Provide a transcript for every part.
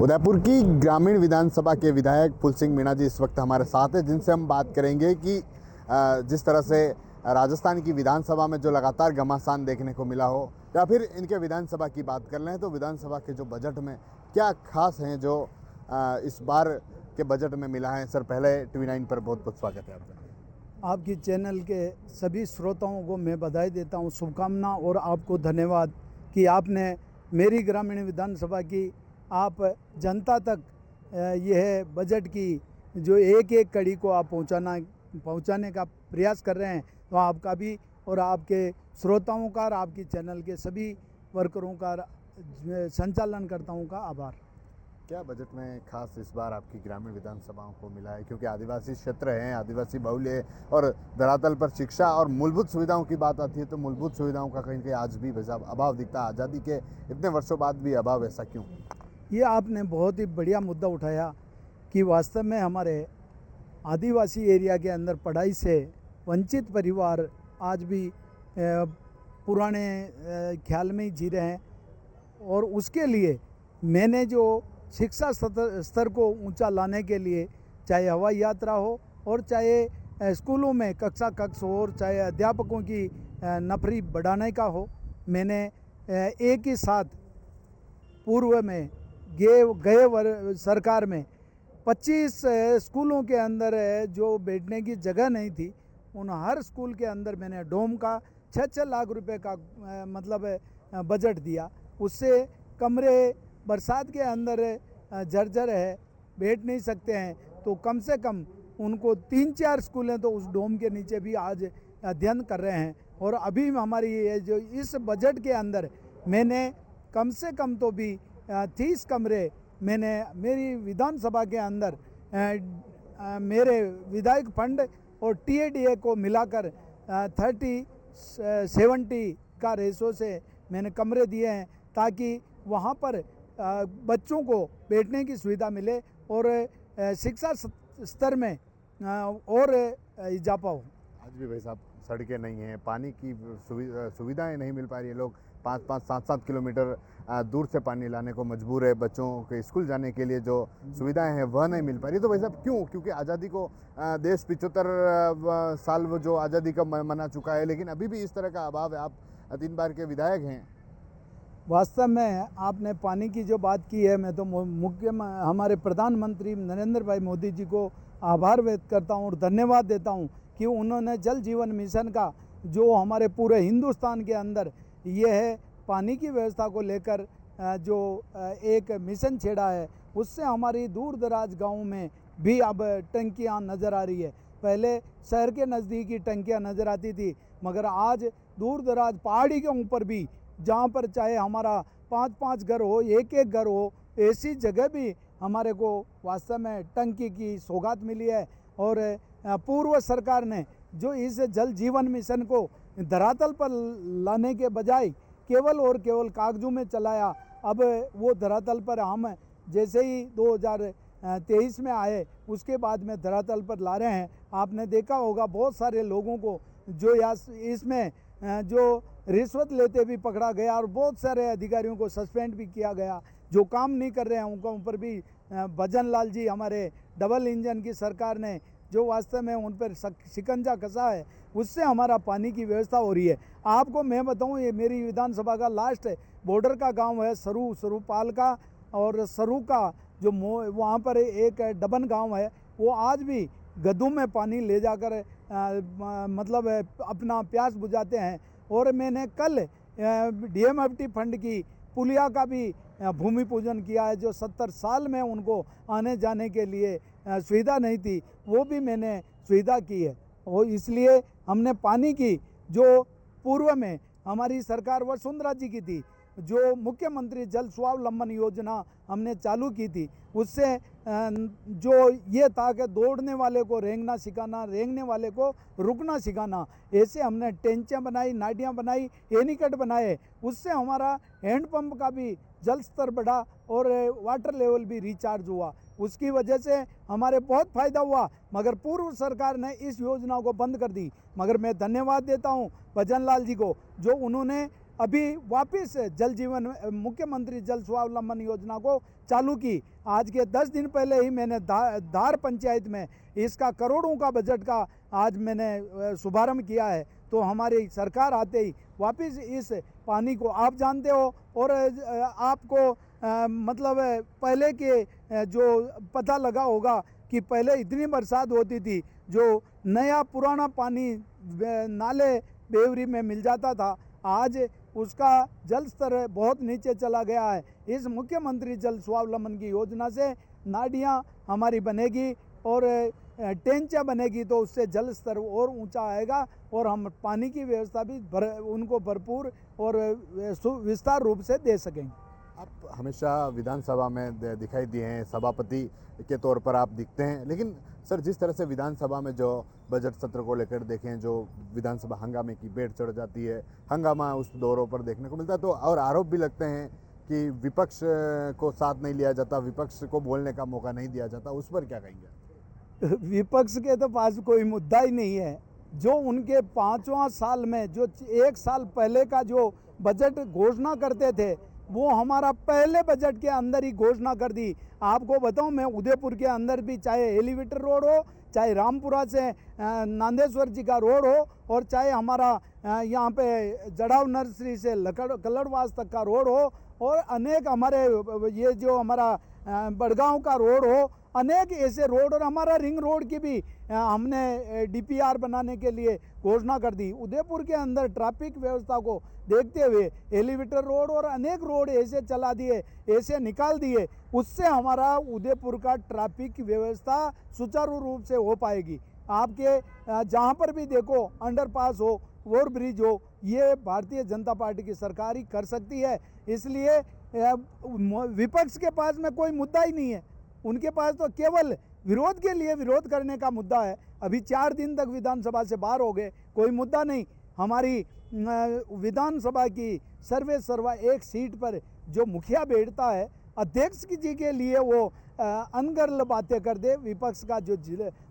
उदयपुर की ग्रामीण विधानसभा के विधायक फूल सिंह मीणा जी इस वक्त हमारे साथ हैं, जिनसे हम बात करेंगे कि जिस तरह से राजस्थान की विधानसभा में जो लगातार घमासान देखने को मिला हो, या फिर इनके विधानसभा की बात कर लें तो विधानसभा के जो बजट में क्या खास हैं जो इस बार के बजट में मिला है। सर, पहले TV9 पर बहुत बहुत स्वागत है आपका। आपकी चैनल के सभी श्रोताओं को मैं बधाई देता हूं, शुभकामना, और आपको धन्यवाद कि आपने मेरी ग्रामीण विधानसभा की आप जनता तक यह बजट की जो एक एक कड़ी को आप पहुंचाने का प्रयास कर रहे हैं। तो आपका भी और आपके श्रोताओं का और आपकी चैनल के सभी वर्करों का, संचालनकर्ताओं का आभार। क्या बजट में खास इस बार आपकी ग्रामीण विधानसभाओं को मिला है, क्योंकि आदिवासी क्षेत्र हैं, आदिवासी बहुल्य है और धरातल पर शिक्षा और मूलभूत सुविधाओं की बात आती है तो मूलभूत सुविधाओं का कहीं कहीं आज भी अभाव दिखता है। आज़ादी के इतने वर्षों बाद भी अभाव, ऐसा क्यों? ये आपने बहुत ही बढ़िया मुद्दा उठाया कि वास्तव में हमारे आदिवासी एरिया के अंदर पढ़ाई से वंचित परिवार आज भी पुराने ख्याल में ही जी रहे हैं। और उसके लिए मैंने जो शिक्षा स्तर को ऊंचा लाने के लिए, चाहे हवाई यात्रा हो और चाहे स्कूलों में कक्षा कक्ष हो और चाहे अध्यापकों की नफरी बढ़ाने का हो, मैंने एक ही साथ पूर्व में गए सरकार में 25 स्कूलों के अंदर जो बैठने की जगह नहीं थी, उन हर स्कूल के अंदर मैंने डोम का 6-6 लाख रुपए का मतलब बजट दिया। उससे कमरे बरसात के अंदर जर्जर है, बैठ नहीं सकते हैं, तो कम से कम उनको 3-4 स्कूलें तो उस डोम के नीचे भी आज अध्ययन कर रहे हैं। और अभी हमारी ये जो इस बजट के अंदर मैंने कम से कम तो भी 30 कमरे मैंने मेरी विधानसभा के अंदर मेरे विधायक फंड और TADA को मिलाकर 30-70 का रेशो से मैंने कमरे दिए हैं, ताकि वहाँ पर बच्चों को बैठने की सुविधा मिले और शिक्षा स्तर में और इजाफा हो। आज भी भाई साहब सड़कें नहीं हैं, पानी की सुविधाएं नहीं मिल पा रही है। लोग 5-5, 7-7 किलोमीटर दूर से पानी लाने को मजबूर है। बच्चों के स्कूल जाने के लिए जो सुविधाएं हैं वह नहीं मिल पा रही। तो भाई साहब क्यों? क्योंकि आज़ादी को देश 75 साल वो जो आज़ादी का मना चुका है, लेकिन अभी भी इस तरह का अभाव है। आप 3 बार के विधायक हैं। वास्तव में आपने पानी की जो बात की है, मैं तो हमारे प्रधानमंत्री नरेंद्र भाई मोदी जी को आभार व्यक्त करता हूं और धन्यवाद देता हूं कि उन्होंने जल जीवन मिशन का जो हमारे पूरे हिंदुस्तान के अंदर ये है पानी की व्यवस्था को लेकर जो एक मिशन छेड़ा है, उससे हमारी दूर दराज गाँव में भी अब टंकियाँ नज़र आ रही है। पहले शहर के नज़दीक ही टंकियाँ नज़र आती थी, मगर आज दूर दराज पहाड़ी के ऊपर भी, जहाँ पर चाहे हमारा 5-5 घर हो, एक-एक घर हो, ऐसी जगह भी हमारे को वास्तव में टंकी की सौगात मिली है। और पूर्व सरकार ने जो इस जल जीवन मिशन को धरातल पर लाने के बजाय केवल और केवल कागजों में चलाया, अब वो धरातल पर हम जैसे ही 2023 में आए उसके बाद में धरातल पर ला रहे हैं। आपने देखा होगा बहुत सारे लोगों को जो इसमें जो रिश्वत लेते भी पकड़ा गया और बहुत सारे अधिकारियों को सस्पेंड भी किया गया। जो काम नहीं कर रहे हैं उनके ऊपर भी भजन लाल जी, हमारे डबल इंजन की सरकार ने जो वास्तव में उन पर शिकंजा कसा है, उससे हमारा पानी की व्यवस्था हो रही है। आपको मैं बताऊं, ये मेरी विधानसभा का लास्ट बॉर्डर का गांव है सरूपाल का, और सरू का जो वहाँ पर एक डबन गांव है, वो आज भी गद्दों में पानी ले जाकर मतलब अपना प्यास बुझाते हैं। और मैंने कल DMFT फंड की पुलिया का भी भूमि पूजन किया है, जो 70 साल में उनको आने जाने के लिए सुविधा नहीं थी, वो भी मैंने सुविधा की है। और इसलिए हमने पानी की जो पूर्व में हमारी सरकार वसुंधरा जी की थी, जो मुख्यमंत्री जल स्वावलंबन योजना हमने चालू की थी, उससे जो ये था कि दौड़ने वाले को रेंगना सिखाना, रेंगने वाले को रुकना सिखाना, ऐसे हमने टेंचियाँ बनाई, नाडियाँ बनाई, एनीकट बनाए। उससे हमारा हैंडपंप का भी जल स्तर बढ़ा और वाटर लेवल भी रिचार्ज हुआ। उसकी वजह से हमारे बहुत फ़ायदा हुआ, मगर पूर्व सरकार ने इस योजना को बंद कर दी। मगर मैं धन्यवाद देता हूँ भजन लाल जी को, जो उन्होंने अभी वापस जल जीवन मुख्यमंत्री जल स्वावलंबन योजना को चालू की। आज के 10 दिन पहले ही मैंने धार पंचायत में इसका करोड़ों का बजट का आज मैंने शुभारंभ किया है। तो हमारी सरकार आते ही वापस इस पानी को आप जानते हो और आपको मतलब पहले के जो पता लगा होगा कि पहले इतनी बरसात होती थी, जो नया पुराना पानी नाले बेवरी में मिल जाता था, आज उसका जल स्तर बहुत नीचे चला गया है। इस मुख्यमंत्री जल स्वावलंबन की योजना से नालियाँ हमारी बनेगी और टेंचा बनेगी, तो उससे जल स्तर और ऊंचा आएगा और हम पानी की व्यवस्था भी उनको भरपूर और विस्तार रूप से दे सकेंगे। आप हमेशा विधानसभा में दिखाई दिए हैं, सभापति के तौर पर आप दिखते हैं, लेकिन सर जिस तरह से विधानसभा में जो बजट सत्र को लेकर देखें, जो विधानसभा हंगामे की बेट चढ़ जाती है, हंगामा उस दौरों पर देखने को मिलता है, तो और आरोप भी लगते हैं कि विपक्ष को साथ नहीं लिया जाता, विपक्ष को बोलने का मौका नहीं दिया जाता, उस पर क्या कहेंगे? विपक्ष के तो पास कोई मुद्दा ही नहीं है। जो उनके 5वां साल में जो 1 साल पहले का जो बजट घोषणा करते थे, वो हमारा पहले बजट के अंदर ही घोषणा कर दी। आपको बताऊं, मैं उदयपुर के अंदर भी चाहे एलिवेटर रोड हो, चाहे रामपुरा से नांदेश्वर जी का रोड हो, और चाहे हमारा यहाँ पे जड़ाव नर्सरी से कलड़वास तक का रोड हो, और अनेक हमारे ये जो हमारा बड़गांव का रोड हो, अनेक ऐसे रोड, और हमारा रिंग रोड की भी हमने डीपीआर बनाने के लिए घोषणा कर दी। उदयपुर के अंदर ट्रैफिक व्यवस्था को देखते हुए एलिवेटर रोड और अनेक रोड ऐसे चला दिए, ऐसे निकाल दिए, उससे हमारा उदयपुर का ट्रैफिक व्यवस्था सुचारू रूप से हो पाएगी। आपके जहाँ पर भी देखो, अंडरपास हो, ओवर ब्रिज हो, ये भारतीय जनता पार्टी की सरकार ही कर सकती है। इसलिए विपक्ष के पास में कोई मुद्दा ही नहीं है, उनके पास तो केवल विरोध के लिए विरोध करने का मुद्दा है। अभी 4 दिन तक विधानसभा से बाहर हो गए, कोई मुद्दा नहीं। हमारी विधानसभा की सर्वा एक सीट पर जो मुखिया बैठता है, अध्यक्ष जी के लिए वो अनगर्ल बातें कर दे। विपक्ष का जो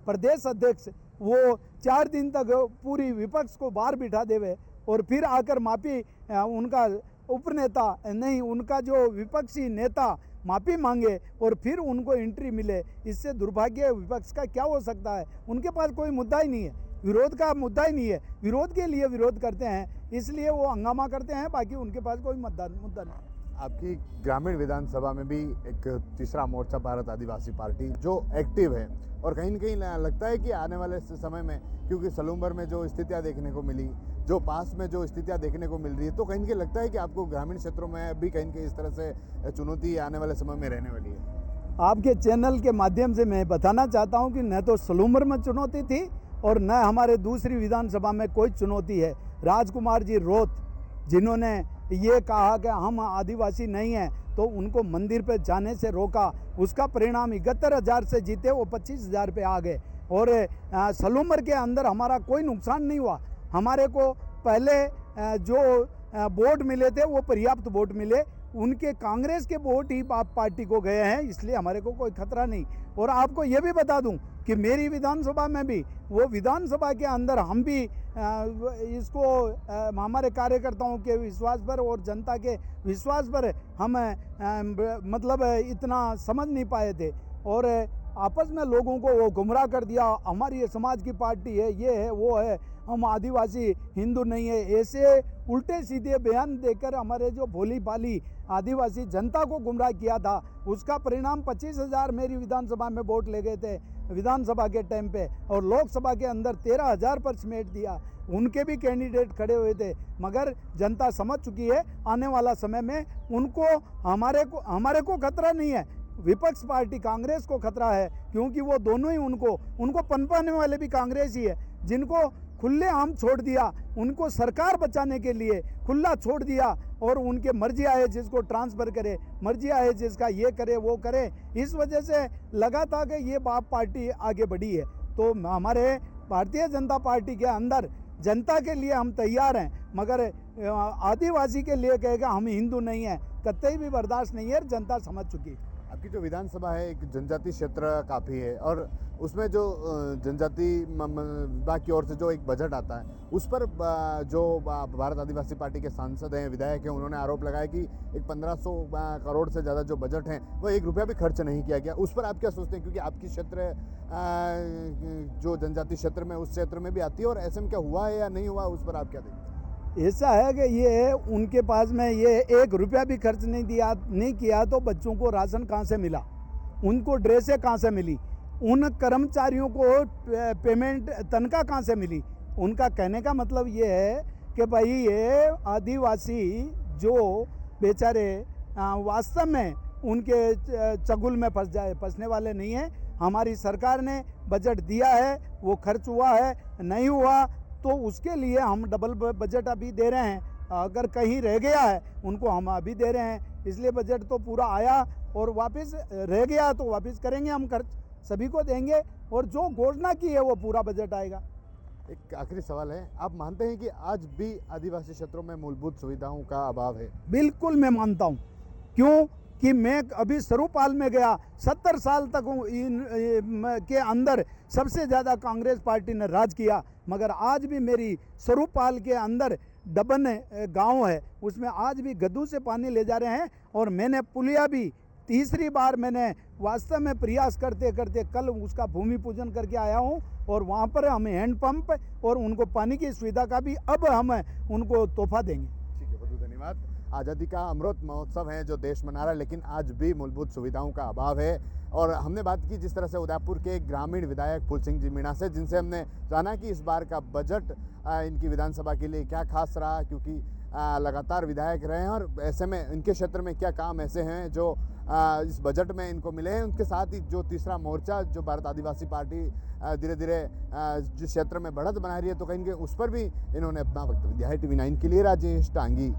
प्रदेश अध्यक्ष, वो 4 दिन तक पूरी विपक्ष को बाहर बिठा देवे और फिर आकर माफी उनका उपनेता नहीं, उनका जो विपक्षी नेता माफ़ी मांगे और फिर उनको एंट्री मिले। इससे दुर्भाग्य विपक्ष का क्या हो सकता है? उनके पास कोई मुद्दा ही नहीं है, विरोध का मुद्दा ही नहीं है। विरोध के लिए विरोध करते हैं, इसलिए वो हंगामा करते हैं, बाकी उनके पास कोई मुद्दा नहीं। आपकी ग्रामीण विधानसभा में भी एक तीसरा मोर्चा भारत आदिवासी पार्टी जो एक्टिव है, और कहीं न कहीं लगता है कि आने वाले समय में, क्योंकि सलूम्बर में जो स्थितियां देखने को मिली, जो पास में जो स्थितियां देखने को मिल रही है, तो कहीं न कहीं लगता है कि आपको ग्रामीण क्षेत्रों में भी कहीं न कहीं इस तरह से चुनौती आने वाले समय में रहने वाली है। आपके चैनल के माध्यम से मैं बताना चाहता हूं कि न तो सलूम्बर में चुनौती थी और न हमारे दूसरी विधानसभा में कोई चुनौती है। राजकुमार जी रोत, जिन्होंने ये कहा कि हम आदिवासी नहीं हैं, तो उनको मंदिर पे जाने से रोका, उसका परिणाम 71,000 से जीते, वो 25,000 पे आ गए। और सलूम्बर के अंदर हमारा कोई नुकसान नहीं हुआ। हमारे को पहले जो वोट मिले थे वो पर्याप्त वोट मिले, उनके कांग्रेस के वोट ही आप पार्टी को गए हैं, इसलिए हमारे को कोई खतरा नहीं। और आपको ये भी बता दूं कि मेरी विधानसभा में भी, वो विधानसभा के अंदर हम भी इसको हमारे कार्यकर्ताओं के विश्वास पर और जनता के विश्वास पर हम मतलब इतना समझ नहीं पाए थे, और आपस में लोगों को वो गुमराह कर दिया। हमारी समाज की पार्टी है, ये है, वो है, हम आदिवासी हिंदू नहीं है, ऐसे उल्टे सीधे बयान देकर हमारे जो भोली भाली आदिवासी जनता को गुमराह किया था, उसका परिणाम 25,000 मेरी विधानसभा में वोट ले गए थे विधानसभा के टाइम पे, और लोकसभा के अंदर 13,000 पर समेट दिया। उनके भी कैंडिडेट खड़े हुए थे, मगर जनता समझ चुकी है, आने वाला समय में उनको हमारे को खतरा नहीं है, विपक्ष पार्टी कांग्रेस को खतरा है, क्योंकि वो दोनों ही उनको पनपाने वाले भी कांग्रेस ही है, जिनको खुले आम छोड़ दिया, उनको सरकार बचाने के लिए खुला छोड़ दिया, और उनके मर्जी आए जिसको ट्रांसफ़र करे, मर्जी आए जिसका ये करे वो करे। इस वजह से लगा था कि ये बाप पार्टी आगे बढ़ी है। तो हमारे भारतीय जनता पार्टी के अंदर जनता के लिए हम तैयार हैं, मगर आदिवासी के लिए कहेगा हम हिंदू नहीं हैं, कतई भी बर्दाश्त नहीं है, जनता समझ चुकी है। आपकी जो विधानसभा है एक जनजाति क्षेत्र काफ़ी है और उसमें जो जनजाति विभाग की ओर से जो एक बजट आता है उस पर जो भारत आदिवासी पार्टी के सांसद हैं, विधायक हैं, उन्होंने आरोप लगाया कि एक 1500 करोड़ से ज़्यादा जो बजट है वो ₹1 भी खर्च नहीं किया गया। उस पर आप क्या सोचते हैं, क्योंकि आपकी क्षेत्र जो जनजाति क्षेत्र में, उस क्षेत्र में भी आती है, और ऐसे में क्या हुआ है या नहीं हुआ, उस पर आप क्या देखते हैं? ऐसा है कि ये उनके पास में ये ₹1 भी खर्च नहीं किया तो बच्चों को राशन कहाँ से मिला, उनको ड्रेसें कहाँ से मिली, उन कर्मचारियों को पेमेंट तनख्वाह कहाँ से मिली। उनका कहने का मतलब ये है कि भाई ये आदिवासी जो बेचारे वास्तव में उनके चंगुल में फंसने वाले नहीं हैं। हमारी सरकार ने बजट दिया है, वो खर्च हुआ है, नहीं हुआ तो उसके लिए हम डबल बजट अभी दे रहे हैं। अगर कहीं रह गया है उनको हम अभी दे रहे हैं, इसलिए बजट तो पूरा आया और वापस रह गया तो वापस करेंगे हम, खर्च सभी को देंगे और जो घोषणा की है वो पूरा बजट आएगा। एक आखिरी सवाल है, आप मानते हैं कि आज भी आदिवासी क्षेत्रों में मूलभूत सुविधाओं का अभाव है? बिल्कुल मैं मानता हूँ, क्यों कि मैं अभी सरूपाल में गया, 70 साल तक के अंदर सबसे ज़्यादा कांग्रेस पार्टी ने राज किया, मगर आज भी मेरी सरूपाल के अंदर डबन गांव है, उसमें आज भी गद्दू से पानी ले जा रहे हैं। और मैंने पुलिया भी तीसरी बार मैंने वास्तव में प्रयास करते करते कल उसका भूमि पूजन करके आया हूं और वहां पर हम हैंडपंप और उनको पानी की सुविधा का भी अब हम उनको तोहफा देंगे। ठीक है, बहुत धन्यवाद। आज़ादी का अमृत महोत्सव है जो देश मना रहा है, लेकिन आज भी मूलभूत सुविधाओं का अभाव है। और हमने बात की जिस तरह से उदयपुर के ग्रामीण विधायक फूल सिंह जी मीणा से, जिनसे हमने जाना कि इस बार का बजट इनकी विधानसभा के लिए क्या खास रहा, क्योंकि लगातार विधायक रहे हैं और ऐसे में इनके क्षेत्र में क्या काम ऐसे हैं जो इस बजट में इनको मिले हैं। उनके साथ ही जो तीसरा मोर्चा जो भारत आदिवासी पार्टी धीरे धीरे जिस क्षेत्र में बढ़त बना रही है, तो कहीं उस पर भी इन्होंने अपना वक्तव्य दिया है। TV9 के लिए राजेश टांगी।